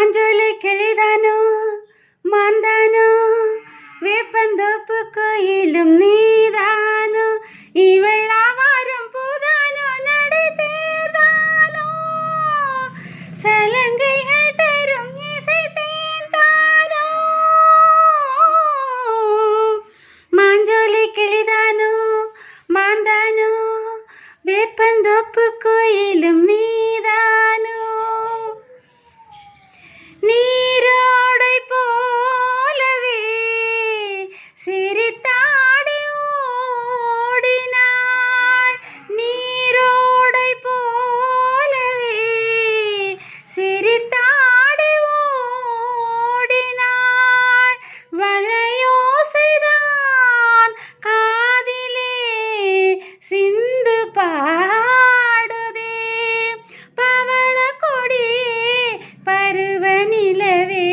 மாஞ்சோலை கிளிதானோ மாந்தானோ வேப்பந்தோப்பு கோயிலும் நீதானோ இவள்ளாவாரம் பூதானோ நடை தேர்தானோ சலங்கைகள் தரும் இசை தேர்தானோ மாஞ்சோலை கிளிதானோ மாந்தானோ வேப்பந்தோப்பு கோயிலும் நீதானோ நீரோடை போலவே சிரித்தாடி ஓடினாள் நீரோடை போலவே சிரித்தாடி ஓடினாள் வளையோசைதான் காதிலே சிந்து பாடுதே பவள கொடியே பருவ நிலவே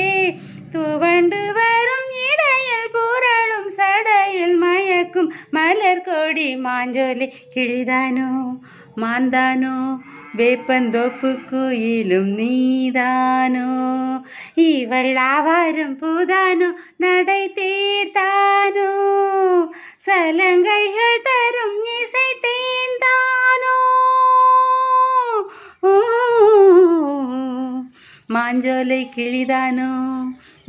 துவண்டு வரும் இடையில் புரளும் சடையில் மயக்கும் மலர் கொடி மாஞ்சோலை கிளிதானோ மாந்தானோ வேப்பந்தோப்பு கோயிலும் நீதானோ இவள்ளாவாரம் பூதானோ நடை தேர்தானோ சலங்கைகள் தரும் இசை தேர்தானோ மாஞ்சோலை கிளிதானோ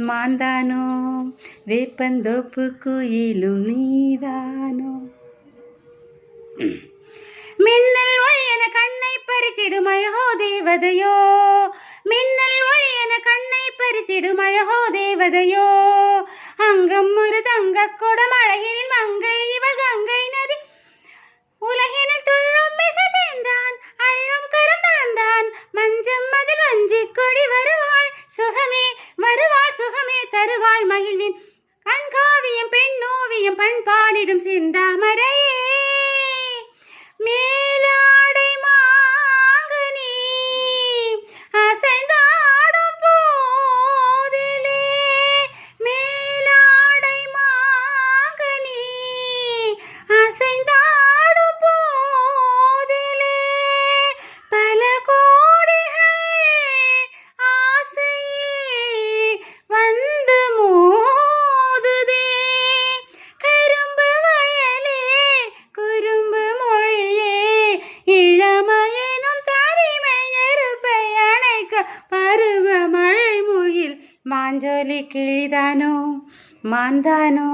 மாந்தானோ வேப்பந்தோப்பு கோயிலும் நீதானோ மின்னல் ஒளியன கண்ணை பறித்திடும் அழகோ தேவதையோ மின்னல் ஒளியன கண்ணை பறித்திடும் அழகோ தேவதையோ அங்கம் ஒரு தங்க கொடம் அழகினில் மங்கை இவள் கங்கை நதி உலகினில் துள்ளும் இசை தேர்ந்தான் அள்ளும் கரம் தான் மஞ்சம் அதில் வஞ்சி கொடி வருவாள் சுகமே தருவாள் மகிழ்வின் கண்காவியம் பெண்ணோவியம் பண்பாடிடும் சிந்தாமரையே மேலாடை மாங்கனி அசைந்தாடும் போதிலே மேலாடை மாங்கனி அசைந்தாடும் போதிலே பல கோடிகள் ஆசையே வந்து மோதுதே கரும்பு வயலே குறும்பு மொழியே இளமையனும் தனிமையறுப்பை அணைக்க பருவ மழை முகில் மாஞ்சோலை கிளிதானோ மாந்தானோ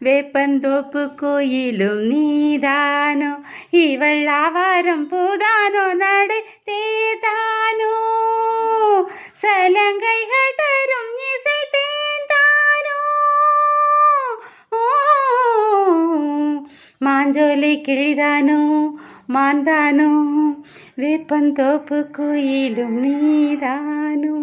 வேப்பந்தோப்பு கோயிலும் நீதானோ இவள்ளாவாரம் பூதானோ நடை தேர்தானோ சலங்கைகள் தரும் இசை தேர்தானோ மாஞ்சோலை கிளிதானோ மாந்தானோ வேப்பந்தோப்பு கோயிலும் நீதானோ